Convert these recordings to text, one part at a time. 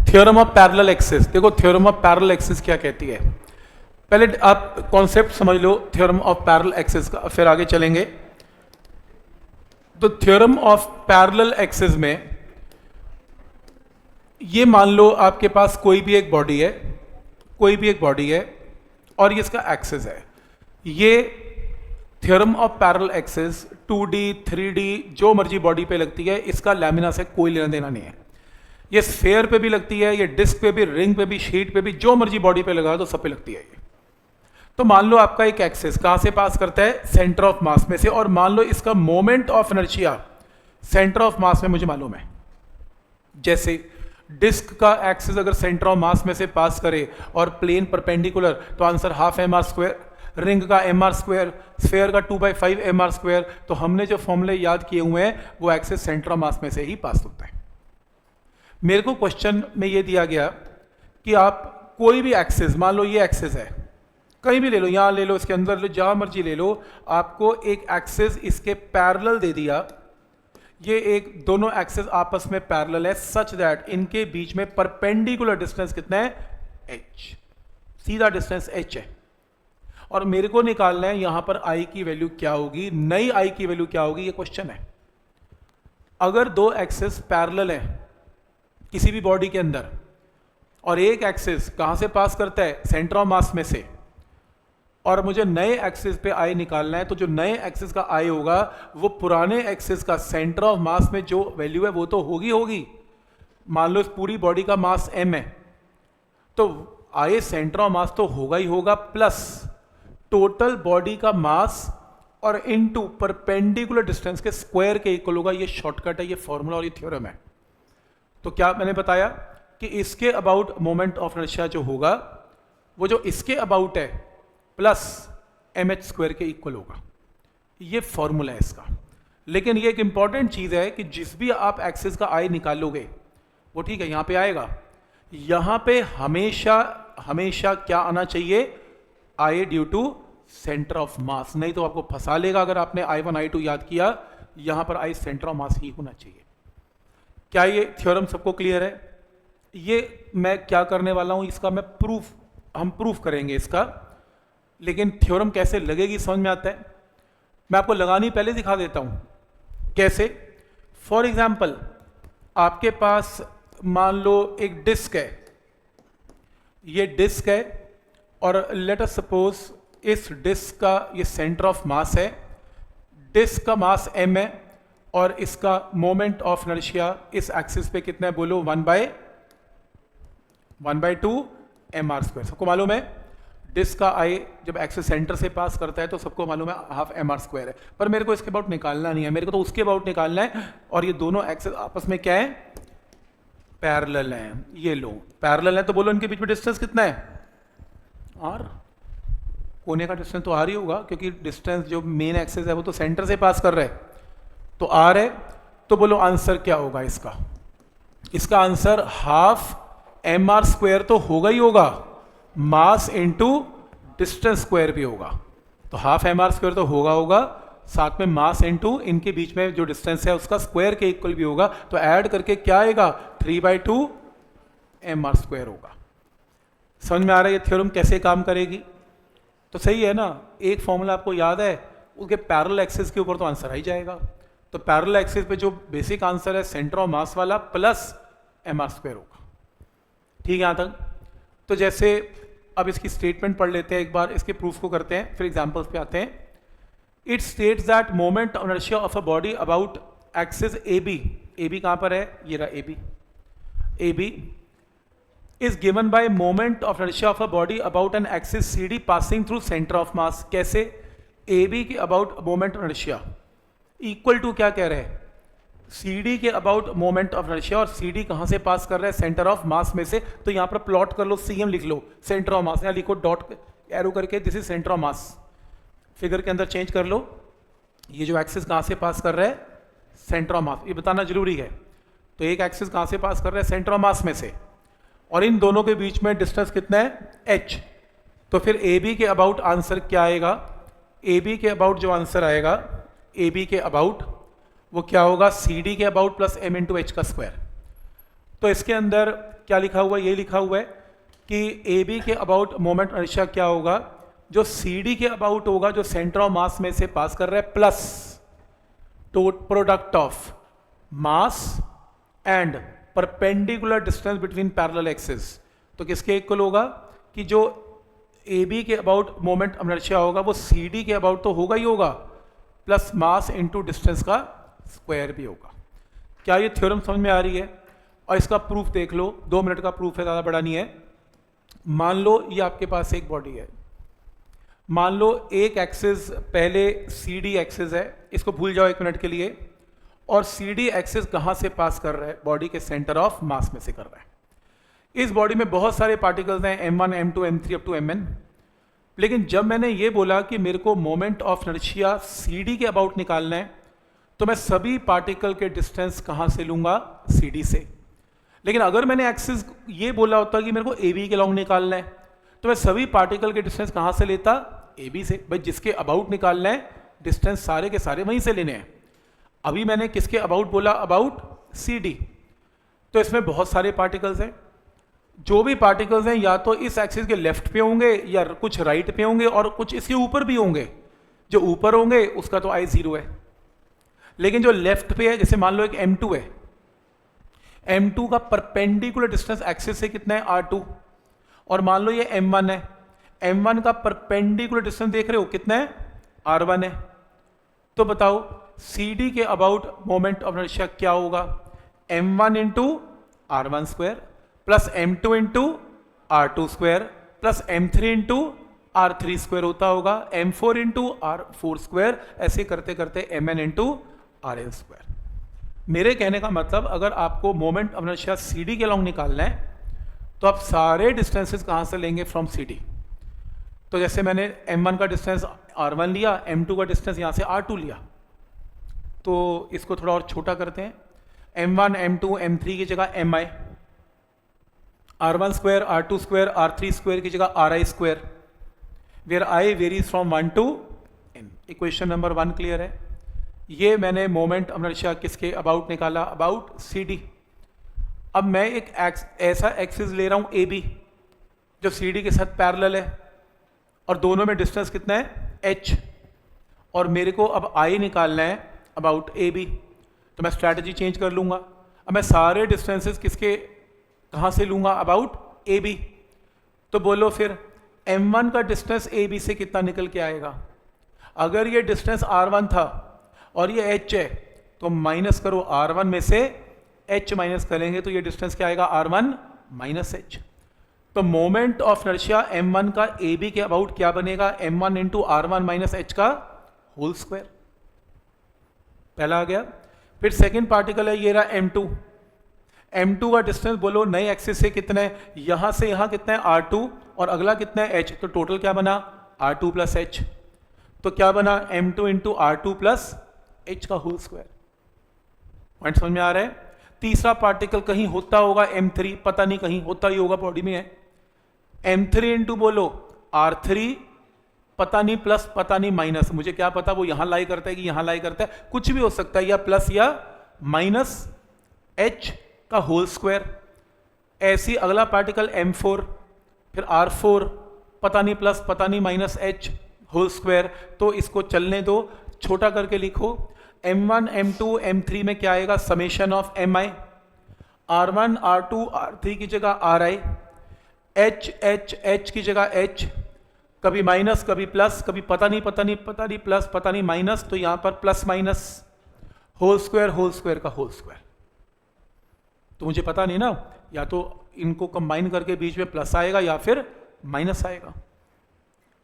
Theorem of parallel axis. देखो theorem of parallel axis क्या कहती है, पहले आप कॉन्सेप्ट समझ लो थ्योरम ऑफ पैरेलल एक्सिस का, फिर आगे चलेंगे। तो थ्योरम ऑफ पैरेलल एक्सिस में ये मान लो आपके पास कोई भी एक बॉडी है, कोई भी एक बॉडी है और ये इसका एक्सिस है। ये theorem of parallel axis 2D 3D जो मर्जी बॉडी पे लगती है, इसका लैमिना से कोई लेना देना नहीं है। ये स्फेयर पे भी लगती है, ये डिस्क पे भी, रिंग पे भी, शीट पे भी, जो मर्जी बॉडी पे लगा तो सब पे लगती है ये। तो मान लो आपका एक एक्सिस कहां से पास करता है, सेंटर ऑफ मास में से, और मान लो इसका moment of inertia centre of मास में मुझे मालूम है। जैसे डिस्क का एक्सिस अगर सेंटर ऑफ मास में से पास करे और प्लेन परपेंडिकुलर, तो answer half M R square, ring का एम आर स्क्वायर, स्फेयर का 2/5 एम आर स्क्वायर। तो हमने जो फॉर्मूले याद किए हुए हैं वो एक्सिस सेंटर ऑफ मास में से ही पास होता है। मेरे को क्वेश्चन में ये दिया गया कि आप कोई भी एक्सिस, मान लो ये एक्सिस है, कहीं भी ले लो, यहां ले लो, इसके अंदर ले लो, जहां मर्जी ले लो, आपको एक एक्सिस इसके पैरेलल दे दिया। ये एक दोनों एक्सिस आपस में पैरेलल है सच दैट इनके बीच में परपेंडिकुलर डिस्टेंस कितना है, h, सीधा डिस्टेंस h है। और मेरे को निकालना है यहां पर i की वैल्यू क्या होगी, नई i की वैल्यू क्या होगी, ये क्वेश्चन है। अगर दो एक्सिस पैरेलल है किसी भी बॉडी के अंदर और एक एक्सिस कहां से पास करता है, सेंटर ऑफ मास में से, और मुझे नए एक्सिस पे आई निकालना है, तो जो नए एक्सिस का आई होगा वो पुराने एक्सिस का सेंटर ऑफ मास में जो वैल्यू है वो तो होगी। मान लो इस पूरी बॉडी का मास m है, तो आई सेंटर ऑफ मास तो होगा ही होगा, प्लस टोटल बॉडी का मास और इनटू परपेंडिकुलर डिस्टेंस के स्क्वायर के इक्वल होगा। ये शॉर्टकट है, ये फॉर्मूला और ये थ्योरम है। तो क्या मैंने बताया कि इसके अबाउट मोमेंट ऑफ इनर्शिया जो होगा वो जो इसके अबाउट है प्लस mh स्क्वायर के इक्वल होगा। ये फॉर्मूला है इसका। लेकिन ये एक इंपॉर्टेंट चीज है कि जिस भी आप एक्सिस का आई निकालोगे वो ठीक है यहां पे आएगा, यहां पे हमेशा हमेशा क्या आना चाहिए, I due to centre of mass, नहीं तो आपको फंसा लेगा। अगर आपने I1 I2 याद किया, यहां पर आई सेंटर ऑफ मास ही होना चाहिए। क्या ये थ्योरम सबको क्लियर है? ये मैं क्या करने वाला हूं, इसका मैं हम प्रूफ करेंगे इसका, लेकिन थ्योरम कैसे लगेगी समझ में आता है। मैं आपको लगानी पहले दिखा देता हूं कैसे। फॉर एग्जाम्पल आपके पास मान लो एक डिस्क है, ये डिस्क है और लेट अस सपोज इस डिस्क का ये सेंटर ऑफ मास है, डिस्क का मास m है और इसका मोमेंट ऑफ इनर्शिया इस एक्सिस पे कितना है, बोलो 1/2 mr स्क्वायर। सबको मालूम है डिस्क का आई जब एक्सिस सेंटर से पास करता है तो सबको मालूम है हाफ mr स्क्वायर है। पर मेरे को इसके अबाउट निकालना नहीं है, मेरे को तो उसके अबाउट निकालना है। और ये दोनों एक्सिस आपस में क्या है, पैरेलल हैं। ये लो पैरेलल है तो बोलो इनके बीच में डिस्टेंस कितना है, r। कोने का डिस्टेंस तो r ही होगा क्योंकि डिस्टेंस जो मेन एक्सिस है वो तो सेंटर से पास कर रहा है, तो r है। तो बोलो आंसर क्या होगा इसका, इसका आंसर हाफ mr स्क्वायर तो होगा ही होगा, मास इनटू डिस्टेंस स्क्वायर भी होगा। तो हाफ mr स्क्वायर तो होगा, साथ में मास इनटू इनके बीच में जो डिस्टेंस है उसका स्क्वायर के इक्वल भी होगा। तो ऐड करके क्या आएगा, 3/2 mr स्क्वायर होगा। समझ में आ रहा है ये थ्योरम कैसे काम करेगी? तो सही है ना, एक फॉर्मूला आपको याद है, उसके पैरेलल एक्सिस के ऊपर तो आंसर आ ही जाएगा। तो पैरेलल एक्सिस पे जो बेसिक आंसर है सेंटर ऑफ मास वाला प्लस mr स्क्वायर होगा। ठीक है यहां तक? तो जैसे अब इसकी स्टेटमेंट पढ़ लेते हैं एक बार, इसके प्रूफ को करते हैं, फिर एग्जांपल्स पे आते हैं। It states that moment of inertia of a body about axis AB कहां पर है, ये रहा AB is given by moment of inertia of a body about an axis CD passing through centre of mass. कैसे, AB के about moment of inertia equal to क्या कह रहे हैं, CD के अबाउट मोमेंट ऑफ इनर्शिया। और CD कहां से पास कर रहा है, सेंटर ऑफ मास में से। तो यहां पर प्लॉट कर लो, CM लिख लो, सेंटर ऑफ मास, यहां लिखो डॉट एरो करके, this is centre of mass. Figure के अंदर चेंज कर लो, ये जो एक्सिस कहां से पास कर रहा है, सेंटर ऑफ मास, ये बताना जरूरी है। तो एक एक्सिस कहां से पास कर रहा है, सेंटर ऑफ मास में से, और इन दोनों के बीच में डिस्टेंस कितना है, h। तो फिर AB के अबाउट आंसर क्या आएगा, AB के अबाउट जो आंसर आएगा, AB के अबाउट वो क्या होगा, CD के about plus m into h का स्क्वायर। तो इसके अंदर क्या लिखा हुआ है, ये लिखा हुआ है कि ए बी के अबाउट मोमेंट इनर्शिया क्या होगा, जो सी डी के अबाउट होगा, जो सेंटर ऑफ मास में से पास कर रहा है, plus product of mass and perpendicular distance between parallel axis. तो किसके इक्वल होगा कि जो ए बी के अबाउट मोमेंट इनर्शिया होगा वो सी डी के अबाउट तो होगा ही होगा, प्लस मास इनटू डिस्टेंस का स्क्वायर भी होगा। क्या ये थ्योरम समझ में आ रही है? और इसका प्रूफ देख लो, 2 मिनट का प्रूफ है, ज़्यादा बड़ा नहीं है। मान लो ये आपके पास एक बॉडी है, मान लो एक एक्सिस पहले सी डी एक्सिस है, इसको भूल जाओ 1 मिनट के लिए, और सी डी एक्सिस कहाँ से पास कर रहा है? बॉडी के सेंटर ऑफ मास में से कर रहा है। इस बॉडी में बहुत सारे पार्टिकल्स हैं, m1 m2 m3 up to mn, लेकिन जब मैंने ये बोला कि मेरे को moment of inertia C D के अबाउट निकालना है, तो मैं सभी पार्टिकल के डिस्टेंस कहाँ से लूँगा? सी डी से। लेकिन अगर मैंने एक्सिस ये बोला होता कि मेरे को ए बी के लॉन्ग निकालना है, तो मैं सभी पार्टिकल के डिस्टेंस कहाँ से लेता? ए बी से। भाई जिसके अबाउट निकालना है, डिस्टेंस सारे के सारे वहीं से लेने हैं। अभी मैंने किसके अबाउट बोला? About C D. तो इसमें बहुत सारे पार्टिकल्स हैं, जो भी पार्टिकल्स हैं या तो इस एक्सिस के लेफ्ट पे होंगे या कुछ राइट पे होंगे और कुछ इसके ऊपर भी होंगे। जो ऊपर होंगे उसका तो I0 है, लेकिन जो लेफ्ट पे है, जैसे मान लो एक M2 है, M2 का परपेंडिकुलर डिस्टेंस एक्सिस से कितना है? R2। और मान लो ये M1 है, M1 का परपेंडिकुलर डिस्टेंस देख रहे हो कितना है? R1 है। तो बताओ CD के अबाउट मोमेंट ऑफ इनर्शिया क्या होगा? M1 into R1 square plus M2 into R2 square plus M3 into R3 square होता होगा, M4 इंटू R4 स्क्वायर, ऐसे करते करते Mn इंटू RN स्क्वायर। मेरे कहने का मतलब, अगर आपको मोमेंट ऑफ इनर्शिया CD के लॉन्ग निकालना है, तो आप सारे डिस्टेंसेस कहाँ से लेंगे? From CD। तो जैसे मैंने M1 का डिस्टेंस R1 लिया, M2 का डिस्टेंस यहाँ से R2 लिया, तो इसको थोड़ा और छोटा करते हैं। M1 M2 M3 की जगह Mi, R1 square R2 square R3 square की जगह Ri square, where I varies from 1 to n। Equation number 1 clear है? ये मैंने मोमेंट ऑफ इनर्शिया किसके अबाउट निकाला? About CD। अब मैं एक ऐसा एक्सिस ले रहा हूँ AB, जो CD के साथ पैरेलल है, और दोनों में डिस्टेंस कितना है? h, और मेरे को अब I निकालना है अबाउट AB। तो मैं स्ट्रैटेजी चेंज कर लूँगा। अब मैं सारे डिस्टेंसेस किसके कहाँ से लूँगा? About AB। तो बोलो फिर M1 का डिस्टेंस AB से कितना निकल के आएगा? अगर ये डिस्टेंस R1 था और ये h है, तो माइनस करो R1 में से h माइनस करेंगे तो ये डिस्टेंस क्या आएगा? R1 minus h। तो मोमेंट ऑफ इनर्शिया M1 का AB के अबाउट क्या बनेगा? M1 into R1 minus h का होल स्क्वायर। पहला आ गया। फिर सेकंड पार्टिकल है, ये रहा M2। M2 का डिस्टेंस बोलो नए एक्सिस से कितना है? यहाँ से यहाँ कितना है? R2, और अगला कितना है? h। तो टोटल क्या बना? R2 plus h। तो क्या बना? M2 into R2 plus h का होल स्क्वायर। पॉइंट समझ में आ रहा है? तीसरा पार्टिकल कहीं होता होगा M3, पता नहीं, कहीं होता ही होगा, बॉडी में है। M3 इंटू बोलो R3, पता नहीं प्लस पता नहीं माइनस, मुझे क्या पता वो यहां लाई करता है कि यहां लाई करता है, कुछ भी हो सकता है, या प्लस या माइनस h का होल स्क्वायर। ऐसी अगला पार्टिकल M4, फिर R4, पता नहीं प्लस पता नहीं माइनस h होल स्क्वायर। तो इसको चलने दो, छोटा करके लिखो। M1 M2 M3 में क्या आएगा? Summation of Mi, R1 R2 R3 की जगह Ri, H की जगह H, कभी माइनस कभी प्लस, कभी पता नहीं प्लस पता नहीं माइनस, तो यहां पर प्लस माइनस होल स्क्वायर का होल स्क्वायर। तो मुझे पता नहीं ना, या तो इनको कंबाइन करके बीच में प्लस आएगा या फिर माइनस आएगा।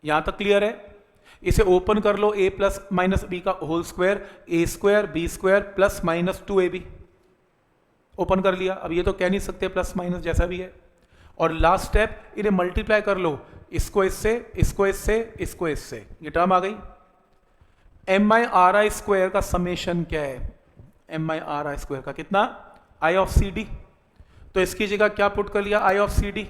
यहां तक क्लियर है? इसे ओपन कर लो, a प्लस माइनस बी का whole square, a square B square plus minus 2ab। Open कर लिया। अब ये तो कह नहीं सकते प्लस माइनस, जैसा भी है। और लास्ट स्टेप, इन्हें मल्टीप्लाई कर लो, इसको इससे, इसको इससे, इसको इससे, ये टर्म आ गई। MI स्क्वायर का समेशन क्या है? MI स्क्वायर का कितना? I of CD। तो इसकी जगह क्या पुट कर लिया? I of CD।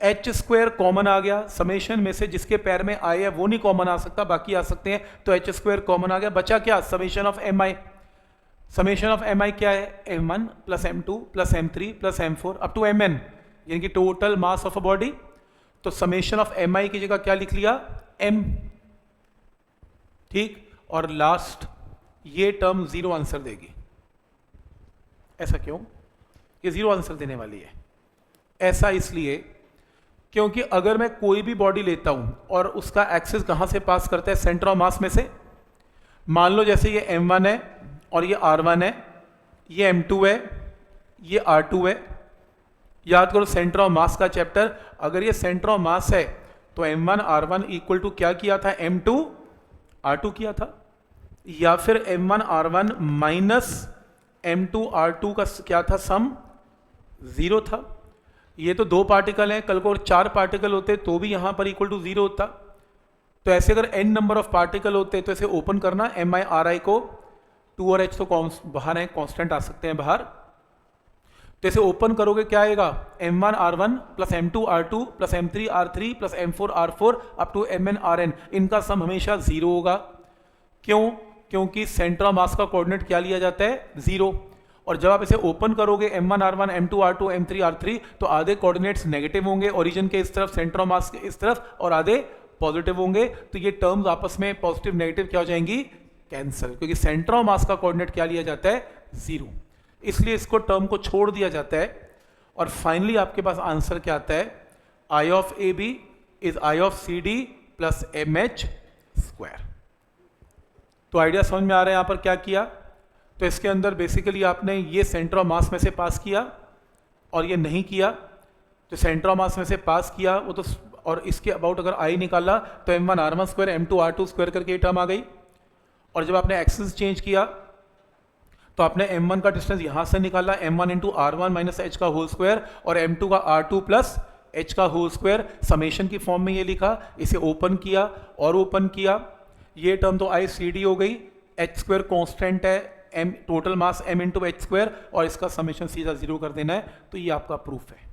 h square common आ गया, समेशन में से जिसके पैर में I है वो नहीं कॉमन आ सकता, बाकी आ सकते हैं, तो h स्क्वायर कॉमन आ गया। बचा क्या? Summation of Mi। Summation of M I क्या है, m1 plus m2 plus m3 plus m4 up to mn, यानी कि total mass of a body. तो समेशन ऑफ एम आई की जगह क्या लिख लिया, m, ठीक। और लास्ट ये टर्म जीरो आंसर देगी। ऐसा क्यों, ये जीरो आंसर देने वाली है? ऐसा इसलिए क्योंकि अगर मैं कोई भी बॉडी लेता हूं और उसका एक्सिस कहां से पास करता है, सेंटर ऑफ मास में से। मान लो जैसे ये m1 है और ये r1 है, ये m2 है, ये r2 है। याद करो सेंटर ऑफ मास का चैप्टर, अगर ये सेंटर ऑफ मास है तो m1 r1 इक्वल टू क्या किया था, m2 r2 किया था, या फिर m1 r1 minus m2 r2 का क्या था, सम जीरो था। ये तो दो पार्टिकल हैं, कल को और चार पार्टिकल होते तो भी यहां पर इक्वल टू जीरो होता। तो ऐसे अगर n नंबर ऑफ पार्टिकल होते तो ऐसे ओपन करना एम आई आर आई को, 2 और h तो बाहर है, कांस्टेंट आ सकते हैं बाहर। तो ऐसे ओपन करोगे क्या आएगा, m1 r1 plus m2 r2 plus m3 r3 plus m4 r4 up to mn rn, इनका सम हमेशा जीरो होगा। क्यों, क्योंकि सेंटर ऑफ मास का कोऑर्डिनेट क्या लिया जाता है, जीरो। और जब आप इसे ओपन करोगे m1 r1 m2 r2 m3 r3, तो आधे कोऑर्डिनेट्स नेगेटिव होंगे ओरिजिन के इस तरफ, सेंटर ऑफ मास के इस तरफ, और आधे पॉजिटिव होंगे। तो ये टर्म्स आपस में पॉजिटिव नेगेटिव क्या हो जाएंगी, कैंसिल, क्योंकि सेंटर ऑफ मास का कोऑर्डिनेट क्या लिया जाता है, जीरो। इसलिए इसको टर्म को छोड़ दिया जाता है। और फाइनली आपके पास आंसर क्या आता है, I of A B is I of C D plus M H square. तो आइडिया समझ में आ रहा है यहां पर क्या किया। तो इसके अंदर बेसिकली आपने ये सेंटर ऑफ मास में से पास किया और ये नहीं किया। तो सेंटर ऑफ मास में से पास किया वो तो, और इसके अबाउट अगर आई निकाला तो m1 r1 square m2 r2 square करके ये टर्म आ गई। और जब आपने एक्सिस चेंज किया तो आपने m1 का डिस्टेंस यहां से निकाला, m1 into r1 minus H का होल स्क्वायर, और m2 का r2 प्लस h का होल स्क्वायर, समेशन की फॉर्म में ये लिखा। इसे ओपन किया और ओपन किया, ये टर्म तो आई सी डी हो गई, एच स्क्वायर कॉन्स्टेंट है, m total mass m into H square, और इसका समेशन सीधा जीरो कर देना है। तो ये आपका प्रूफ है।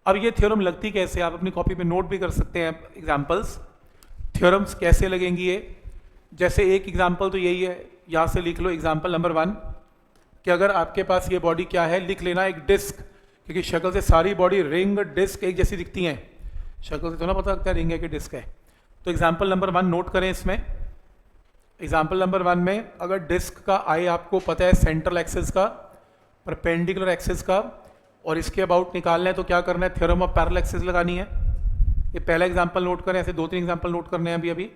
अब ये थ्योरम लगती कैसे, आप अपनी कॉपी पे नोट भी कर सकते हैं एग्जांपल्स। थ्योरम्स कैसे लगेंगी ये, जैसे एक एग्जांपल तो यही है, यहाँ से लिख लो एग्जांपल नंबर 1 कि अगर आपके पास ये बॉडी क्या है, लिख लेना एक डिस्क, क्योंकि शक्ल से सारी बॉडी रिंग डिस्क एक जैसी दिखती हैं, शक्ल से तो ना पता लगता है रिंग है कि डिस्क है। तो एग्जांपल नंबर 1 नोट करें। इसमें एग्जांपल नंबर 1 में अगर डिस्क का आई आपको पता है सेंट्रल एक्सिस का, परपेंडिकुलर एक्सिस का, और इसके अबाउट निकालना है तो क्या करना है, थ्योरम ऑफ पैरेलल एक्सिस लगानी है। ये पहला एग्जांपल नोट करें, ऐसे 2-3 एग्जांपल नोट करने हैं अभी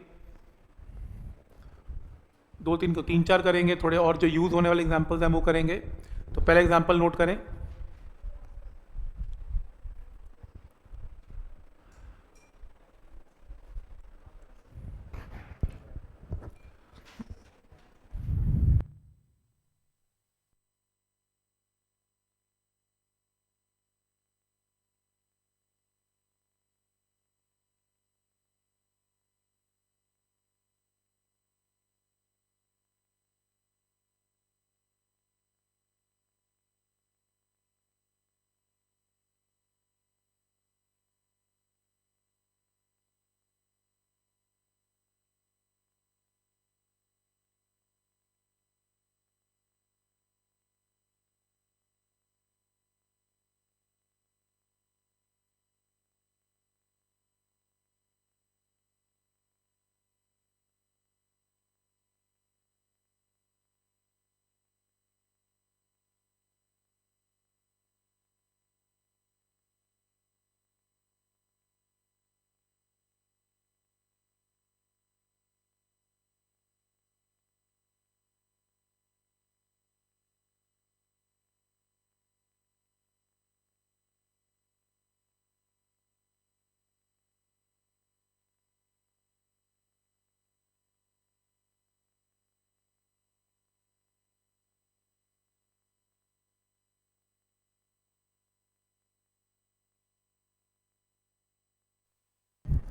2-3 को 3-4 करेंगे, थोड़े और जो यूज होने वाले एग्जांपल्स हैं वो करेंगे। तो पहला एग्जांपल नोट करें।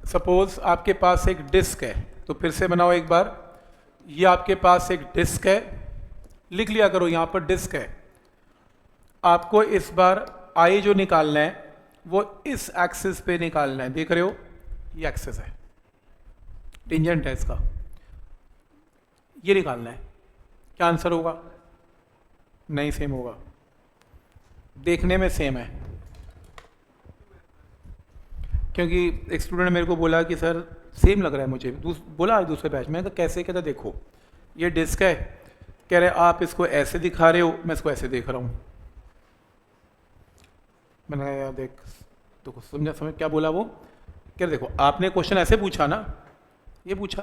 सपोज आपके पास एक डिस्क है, तो फिर से बनाओ एक बार। ये आपके पास एक डिस्क है, लिख लिया करो यहाँ पर डिस्क है। आपको इस बार आई जो निकालना है वो इस एक्सिस पे निकालना है, देख रहे हो ये एक्सिस है, टेंजेंट है इसका, ये निकालना है। क्या आंसर होगा? नहीं सेम होगा, देखने में सेम है। क्योंकि एक स्टूडेंट ने मेरे को बोला कि सर सेम लग रहा है मुझे, बोला आज दूसरे बैच में, तो कैसे? कहता देखो ये डिस्क है, कह रहे आप इसको ऐसे दिखा रहे हो, मैं इसको ऐसे देख रहा हूँ। मैंने कहा यार देख, तो समझ क्या बोला वो? कह रहे देखो आपने क्वेश्चन ऐसे पूछा ना, ये पूछा,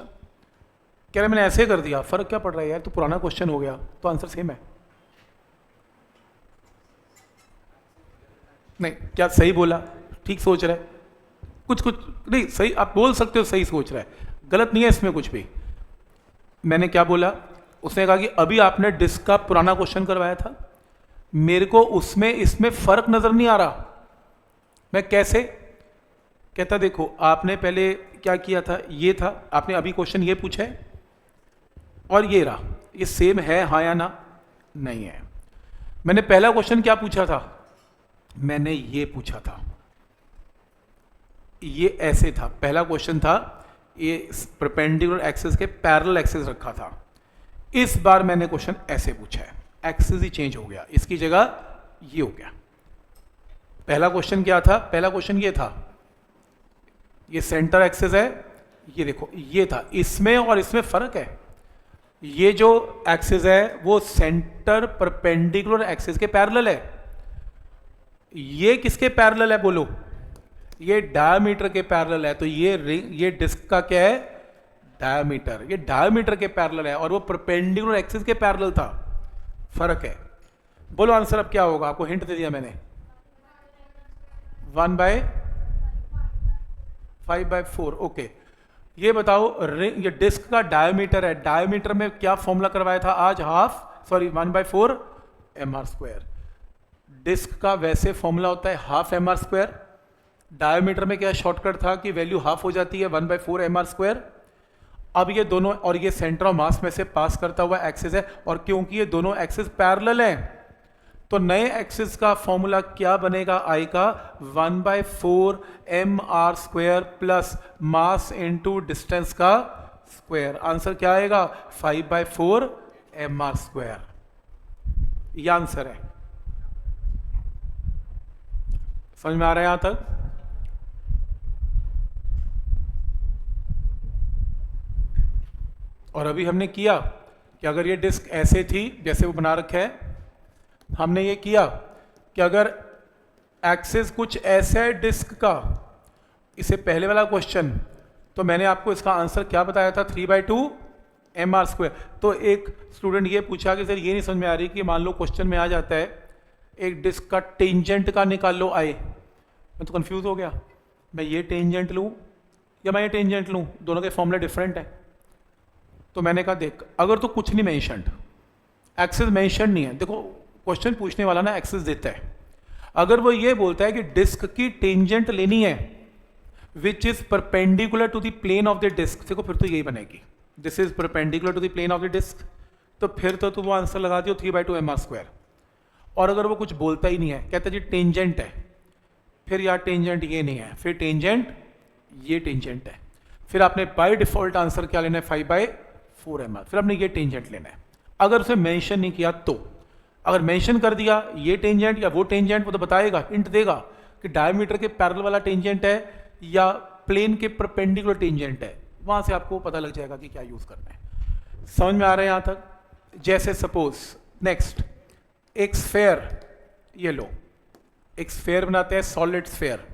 कह रहे मैंने ऐसे कर दिया, फर्क क्या पड़ रहा है यार, तो पुराना क्वेश्चन हो गया, तो आंसर सेम है। नहीं, क्या सही बोला? ठीक सोच रहा है, कुछ नहीं सही, आप बोल सकते हो सही सोच रहा है, गलत नहीं है इसमें कुछ भी। मैंने क्या बोला? उसने कहा कि अभी आपने डिस्क का पुराना क्वेश्चन करवाया था, मेरे को उसमें इसमें फर्क नजर नहीं आ रहा। मैं कैसे? कहता देखो आपने पहले क्या किया था, ये था, आपने अभी क्वेश्चन ये पूछा है और ये रहा, ये सेम है हाँ या ना? नहीं है। मैंने पहला क्वेश्चन क्या पूछा था? मैंने ये पूछा था, ये ऐसे था, पहला क्वेश्चन था, ये परपेंडिकुलर एक्सिस के पैरेलल एक्सिस रखा था। इस बार मैंने क्वेश्चन ऐसे पूछा है, एक्सिस ही चेंज हो गया, इसकी जगह ये हो गया। पहला क्वेश्चन क्या था? पहला क्वेश्चन ये था, ये सेंटर एक्सिस है, ये देखो ये था, इसमें और इसमें फर्क है। ये जो एक्सिस है वो सेंटर परपेंडिकुलर एक्सिस के पैरेलल है। ये किसके पैरेलल है बोलो? ये डायमीटर के पैरेलल है। तो ये डिस्क का क्या है? डायमीटर। ये डायमीटर के पैरेलल है और वो परपेंडिकुलर एक्सिस के पैरेलल था, फर्क है। बोलो आंसर अब क्या होगा? आपको हिंट दे दिया मैंने, 1/5/4। ओके, ये बताओ ये डिस्क का डायमीटर है, डायमीटर में क्या फॉर्मूला करवाया था आज? 1/4 mr²। डिस्क का वैसे फॉर्मूला होता है 1/2 mr²। डायमीटर में क्या शॉर्टकट था कि वैल्यू हाफ हो जाती है 1/4 mr²। अब ये दोनों, और ये सेंटर ऑफ मास में से पास करता हुआ एक्सिस है, और क्योंकि ये दोनों एक्सिस पैरेलल हैं तो नए एक्सिस का फॉर्मूला क्या बनेगा? आई का 1/4 mr² plus mass into distance का स्क्वायर। आंसर क्या आएगा? 5/4 mr²। ये आंसर है। समझ में आ रहा है यहां तक? और अभी हमने किया कि अगर ये डिस्क ऐसे थी जैसे वो बना रखा है, हमने ये किया कि अगर एक्सिस कुछ ऐसा है डिस्क का, इससे पहले वाला क्वेश्चन, तो मैंने आपको इसका आंसर क्या बताया था? 3/2 mr²। तो एक स्टूडेंट ये पूछा कि सर ये नहीं समझ में आ रही कि मान लो क्वेश्चन में आ जाता है एक डिस्क का टेंजेंट का निकाल लो आए। मैं तो कंफ्यूज हो गया, मैं ये टेंजेंट लूँ या मैं ये टेंजेंट लूँ, दोनों के फॉर्मूले डिफरेंट है। तो मैंने कहा देख, अगर तो कुछ नहीं मेंशन्ड, एक्सिस मेंशन नहीं है, देखो क्वेश्चन पूछने वाला ना एक्सिस देता है, अगर वो ये बोलता है कि डिस्क की टेंजेंट लेनी है which is perpendicular to the plane of the disc, देखो फिर तो यही बनेगी, this is perpendicular to the plane of the disc, तो फिर तो तुम वो आंसर लगा दियो 3/2 mr²। और अगर वो कुछ बोलता ही नहीं है, कहता जी टेंजेंट है, फिर यार टेंजेंट ये नहीं है, फिर टेंजेंट ये टेंजेंट है, फिर आपने बाय डिफॉल्ट आंसर क्या लेना है? 5/4 mr। फिर आपने ये टेंजेंट लेना है। अगर उसे मेंशन नहीं किया तो, अगर मेंशन कर दिया ये टेंजेंट या वो टेंजेंट, वो तो बताएगा, हिंट देगा कि डायमीटर के पैरेलल वाला टेंजेंट है या प्लेन के परपेंडिकुलर टेंजेंट है, वहां से आपको पता लग जाएगा कि क्या यूज करना है। समझ में आ रहा है यहां तक? जैसे सपोज नेक्स्ट एक स्फेयर, ये लो एक स्फेयर बनाते हैं, सॉलिड स्फेयर।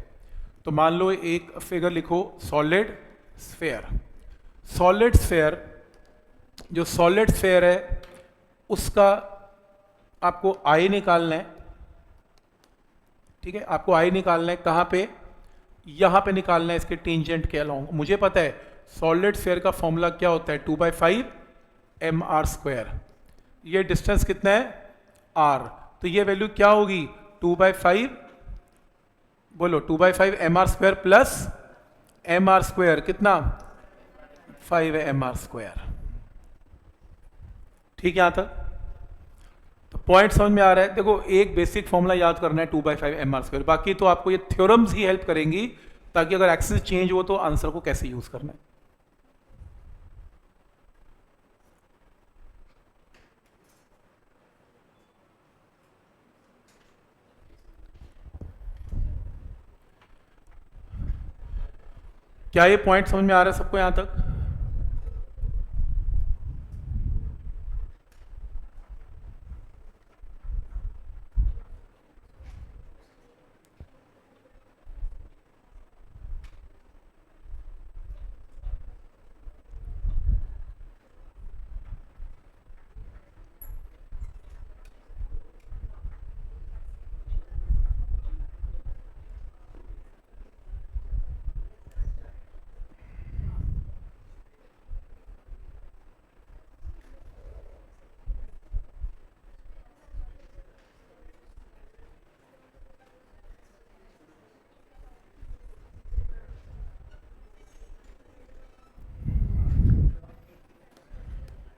तो मान लो एक फिगर लिखो, सॉलिड स्फेयर। सॉलिड स्फेयर, जो सॉलिड स्फेयर है उसका आपको आई निकालना है, ठीक है? आपको आई निकालना है कहाँ पे? यहाँ पे निकालना है, इसके टेंजेंट के अलोंग। मुझे पता है सॉलिड स्फेयर का फॉर्मूला क्या होता है? 2/5 mr²। ये डिस्टेंस कितना है? r। तो ये वैल्यू क्या होगी? 2/5, बोलो 2/5 mr² प्लस mr², कितना? 5 mr²। ठीक है यहां तक? तो पॉइंट समझ में आ रहा है? देखो एक बेसिक फॉर्मूला याद करना है 2/5 mr², बाकी तो आपको ये थ्योरम्स ही हेल्प करेंगी ताकि अगर एक्सिस चेंज हो तो आंसर को कैसे यूज करना है। क्या ये पॉइंट समझ में आ रहा है सबको यहां तक?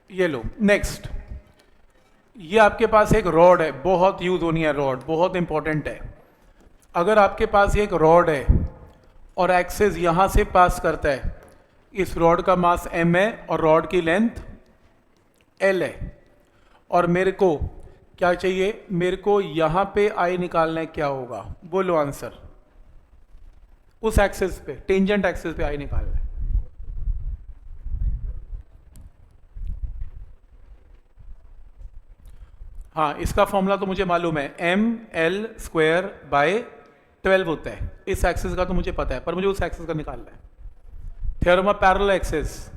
ये लो नेक्स्ट, ये आपके पास एक रॉड है, बहुत यूज होनी है रॉड, बहुत इंपॉर्टेंट है। अगर आपके पास एक रॉड है और एक्सेस यहां से पास करता है, इस रॉड का मास m है और रॉड की लेंथ l है, और मेरे को क्या चाहिए, मेरे को यहां पे I निकालना है, क्या होगा बोलो आंसर? उस एक्सेस पे, टेंजेंट एक्सेस पे I निकालना है। हाँ, इसका फॉर्मूला तो मुझे मालूम है, ml²/12 होता है। इस एक्सेस का तो मुझे पता है, पर मुझे उस एक्सेस का निकालना है। थ्योरम ऑफ पैरेलल एक्सेस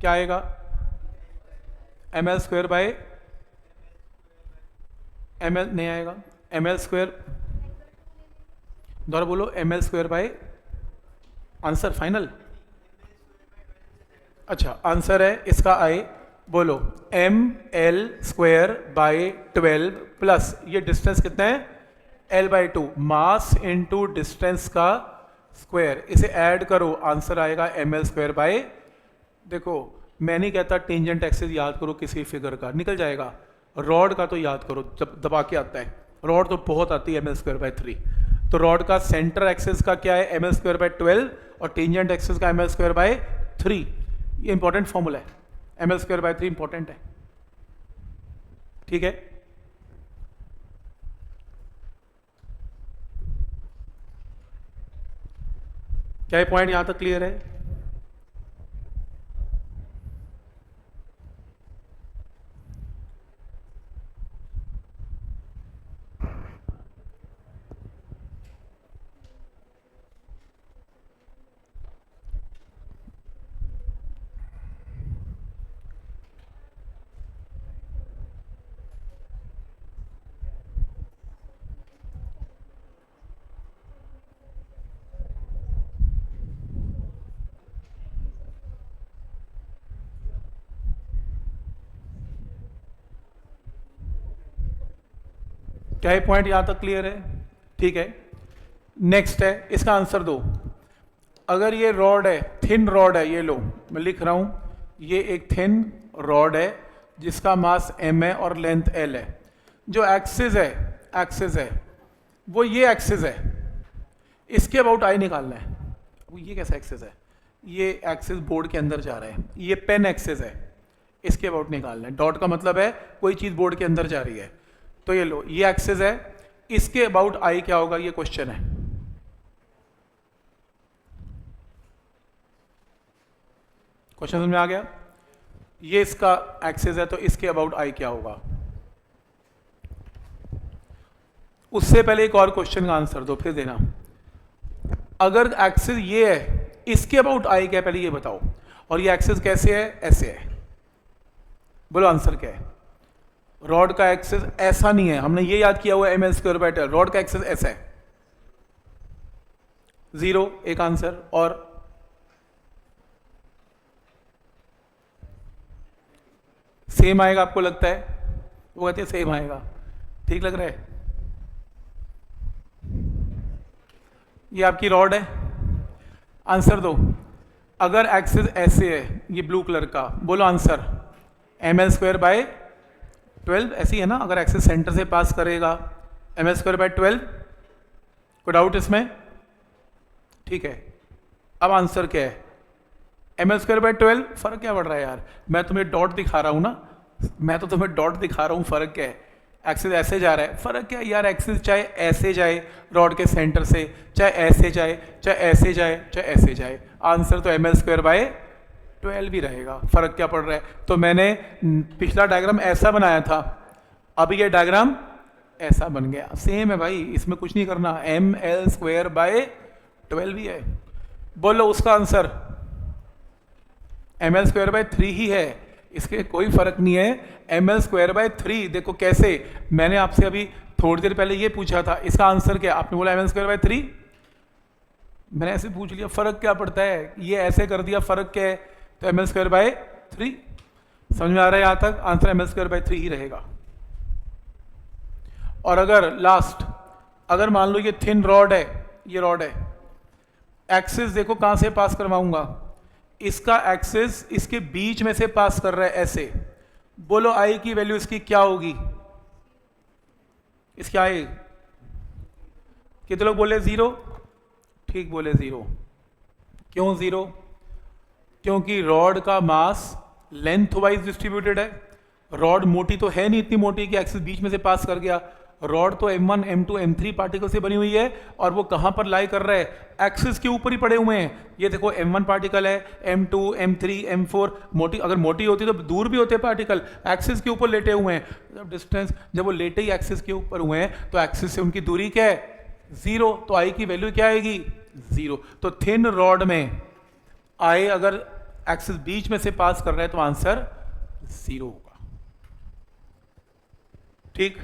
क्या आएगा? ml² ml नहीं आएगा, ml², दोबारा बोलो, ml² आंसर फाइनल। अच्छा, आंसर है इसका I, बोलो ml²/12 प्लस ये डिस्टेंस कितना है, l/2, मास इनटू डिस्टेंस का स्क्वायर, इसे ऐड करो, आंसर आएगा ml²। देखो मैं नहीं कहता टेंजेंट एक्सिस याद करो किसी फिगर का, निकल जाएगा। रॉड का तो याद करो, जब दबा के आता है रॉड तो बहुत आती है ml²/3। तो रॉड का सेंटर एक्सिस का क्या है, ml²/12, और टेंजेंट एक्सिस का ml²/3। ये इंपॉर्टेंट फॉर्मूला है, ml²/3 इंपॉर्टेंट है, ठीक है। क्या ये पॉइंट यहां तक क्लियर है? क्या ये पॉइंट यहां तक क्लियर है? ठीक है। नेक्स्ट है, इसका आंसर दो। अगर ये रॉड है, थिन रॉड है, ये लो मैं लिख रहा हूं, ये एक थिन रॉड है जिसका मास m है और लेंथ l है। जो एक्सिस है वो ये एक्सिस है, इसके अबाउट I निकालना है। अब ये कैसा एक्सिस है, ये एक्सिस बोर्ड के अंदर जा रहा है, ये पेन एक्सिस है, इसके अबाउट निकालना है। डॉट का मतलब है कोई चीज बोर्ड के अंदर जा रही है। तो ये लो, ये एक्सिस है, इसके अबाउट I क्या होगा, ये क्वेश्चन है। क्वेश्चन समझ में आ गया? ये इसका एक्सिस है, तो इसके अबाउट I क्या होगा। उससे पहले एक और क्वेश्चन का आंसर दो, फिर देना। अगर एक्सिस ये है, इसके अबाउट I क्या है, पहले ये बताओ। और ये एक्सिस कैसे है, ऐसे है। बोलो आंसर क्या है। रॉड का एक्सिस ऐसा नहीं है, हमने ये याद किया हुआ है ml²/12, रॉड का एक्सिस ऐसा है। 0 एक आंसर, और सेम आएगा आपको लगता है? वो कहते हैं सेम आएगा, ठीक लग रहा है? ये आपकी रॉड है, आंसर दो। अगर एक्सिस ऐसे है, ये ब्लू कलर का, बोलो आंसर। ml²/12 ऐसी है ना, अगर एक्सिस सेंटर से पास करेगा ml²/12, कोई डाउट इसमें? ठीक है। अब आंसर क्या है, ml²/12, फर्क क्या पड़ रहा है यार, मैं तुम्हें डॉट दिखा रहा हूं ना, मैं तो तुम्हें डॉट दिखा रहा हूं, फर्क क्या है। एक्सिस ऐसे जा रहा है, फर्क क्या है यार, एक्सिस चाहे ऐसे जाए रॉड के सेंटर से, चाहे ऐसे जाए, चाहे ऐसे जाए, चाहे ऐसे जाए, आंसर तो ml² / 12 ही रहेगा, फर्क क्या पड़ रहा है। तो मैंने पिछला डायग्राम ऐसा बनाया था, अब ये डायग्राम ऐसा बन गया, सेम है भाई, इसमें कुछ नहीं करना, ml² / 12 ही है। बोलो उसका आंसर ml² / 3 ही है, इसके कोई फर्क नहीं है, ml² / 3। देखो कैसे, मैंने आपसे अभी थोड़ी देर पहले ये पूछा था, इसका आंसर क्या, आपने बोला ml² / 3, मैंने ऐसे पूछ लिया, फर्क क्या पड़ता है, ये ऐसे कर दिया, फर्क क्या है, तो ml² / 3। समझ में आ रहा है यहाँ तक, आंसर ml² / 3 ही रहेगा। और अगर लास्ट, अगर मान लो ये थिन रॉड है, ये रॉड है, एक्सिस देखो कहां से पास करवाऊंगा, इसका एक्सिस इसके बीच में से पास कर रहा है ऐसे, बोलो आई की वैल्यू इसकी क्या होगी, इसकी आई, कितने लोग बोले 0, ठीक बोले 0। क्यों 0? क्योंकि रॉड का मास लेंथ वाइज डिस्ट्रीब्यूटेड है, रॉड मोटी तो है नहीं इतनी मोटी कि एक्सिस बीच में से पास कर गया, रॉड तो m1 m2 m3 पार्टिकल से बनी हुई है, और वो कहां पर लाई कर रहा है, एक्सिस के ऊपर ही पड़े हुए हैं। ये देखो m1 पार्टिकल है, m2 m3 m4, मोटी अगर मोटी होती तो दूर भी होते पार्टिकल, एक्सिस के ऊपर लेटे हुए हैं, जब डिस्टेंस, जब वो लेटे ही एक्सिस के ऊपर हुए हैं तो एक्सिस से उनकी दूरी क्या है, 0, तो आई की वैल्यू क्या आएगी, 0। तो थिन रॉड में आई अगर एक्सिस बीच में से पास कर रहा है तो आंसर 0 होगा, ठीक।